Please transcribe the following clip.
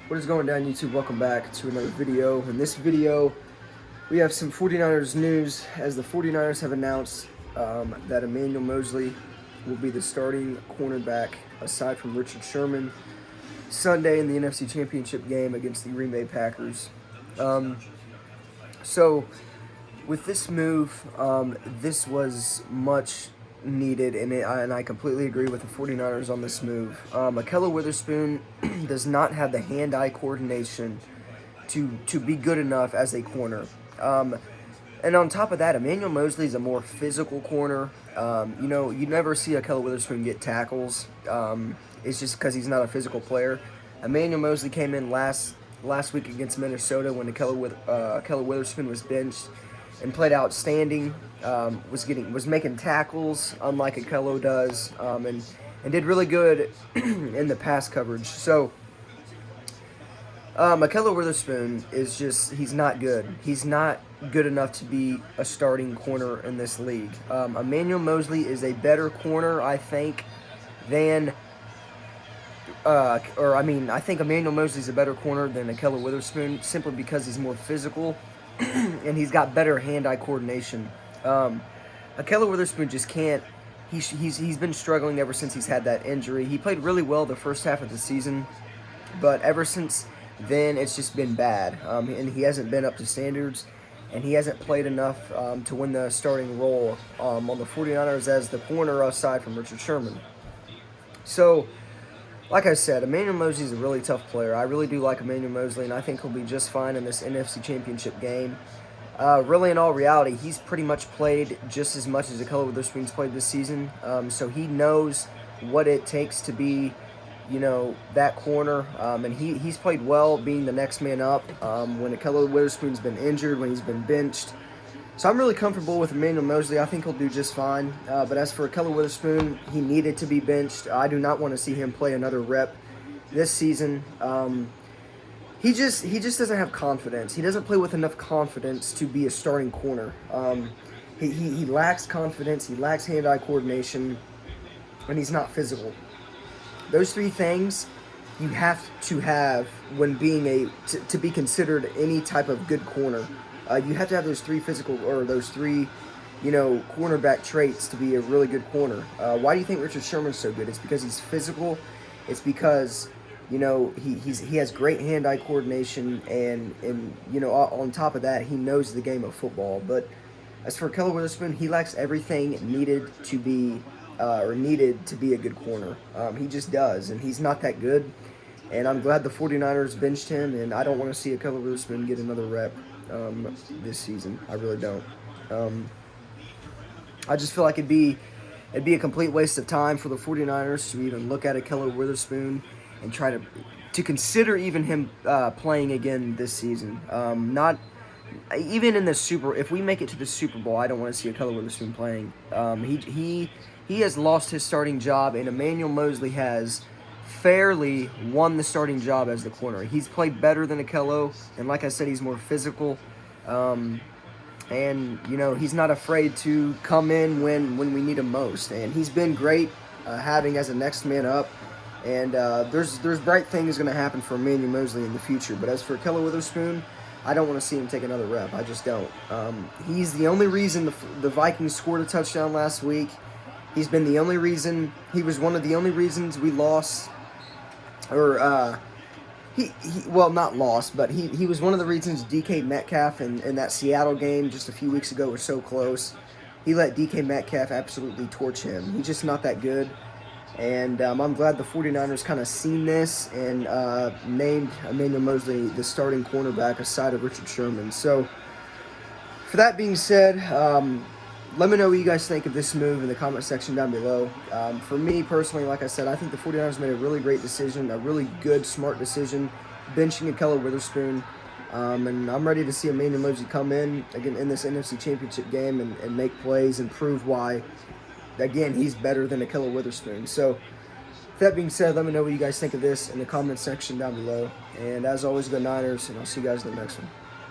What is going down, YouTube? Welcome back to another video. In this video, we have some 49ers news as the 49ers have announced that Emmanuel Mosley will be the starting cornerback aside from Richard Sherman Sunday in the NFC Championship game against the Green Bay Packers. So with this move, this was much needed, and I completely agree with the 49ers on this move. Ahkello Witherspoon does not have the hand-eye coordination to be good enough as a corner. And on top of that, Emmanuel Mosley is a more physical corner. You never see Ahkello Witherspoon get tackles. It's just because he's not a physical player. Emmanuel Mosley came in last week against Minnesota when Ahkello Witherspoon was benched and played outstanding. Was making tackles unlike Ahkello does, and did really good in the pass coverage. So Ahkello Witherspoon he's not good. He's not good enough to be a starting corner in this league. Emmanuel Mosley is a better corner, I think, than I think Emmanuel Mosley is a better corner than Ahkello Witherspoon simply because he's more physical and he's got better hand-eye coordination. Ahkello Witherspoon just can't. He's been struggling ever since he's had that injury. He played really well the first half of the season, but ever since then it's just been bad. And he hasn't been up to standards, and he hasn't played enough to win the starting role on the 49ers as the corner aside from Richard Sherman. So, like I said, Emmanuel Mosley is a really tough player. I really do like Emmanuel Mosley, and I think he'll be just fine in this NFC Championship game. Really, in all reality, he's pretty much played just as much as Ahkello Witherspoon's played this season. So he knows what it takes to be, that corner. And he's played well being the next man up when Ahkello Witherspoon's been injured, when he's been benched. So I'm really comfortable with Emmanuel Mosley. I think he'll do just fine. But as for Ahkello Witherspoon, he needed to be benched. I do not want to see him play another rep this season. He just doesn't have confidence. He doesn't play with enough confidence to be a starting corner. He lacks confidence. He lacks hand-eye coordination, and he's not physical. Those three things you have to have when being to be considered any type of good corner. You have to have those three cornerback traits to be a really good corner. Why do you think Richard Sherman's so good? It's because he's physical. It's because he has great hand-eye coordination, and on top of that, he knows the game of football. But as for Ahkello Witherspoon, he lacks everything needed to be a good corner. He just does, and he's not that good. And I'm glad the 49ers benched him, and I don't want to see Ahkello Witherspoon get another rep this season. I really don't. I just feel like it'd be a complete waste of time for the 49ers to even look at Ahkello Witherspoon and try to consider even him playing again this season. Not even in the if we make it to the Super Bowl, I don't want to see Ahkello Witherspoon playing. He has lost his starting job, and Emmanuel Mosley has fairly won the starting job as the corner. He's played better than Ahkello, and like I said, he's more physical. And he's not afraid to come in when we need him most. And he's been great having as a next man up. And there's bright things going to happen for Emmanuel Mosley in the future. But as for Ahkello Witherspoon, I don't want to see him take another rep. I just don't. He's the only reason the Vikings scored a touchdown last week. He's been the only reason. He was one of the only reasons we lost. Not lost, but he was one of the reasons DK Metcalf in that Seattle game just a few weeks ago was so close. He let DK Metcalf absolutely torch him. He's just not that good. And I'm glad the 49ers kind of seen this and named Emmanuel Mosley the starting cornerback aside of Richard Sherman. So, for that being said, let me know what you guys think of this move in the comment section down below. For me personally, like I said, I think the 49ers made a really great decision, a really good, smart decision, benching Ahkello Witherspoon. And I'm ready to see Emmanuel Mosley come in again in this NFC Championship game and make plays and prove why, again, he's better than Ahkello Witherspoon. So, with that being said, let me know what you guys think of this in the comment section down below. And as always, go Niners, and I'll see you guys in the next one.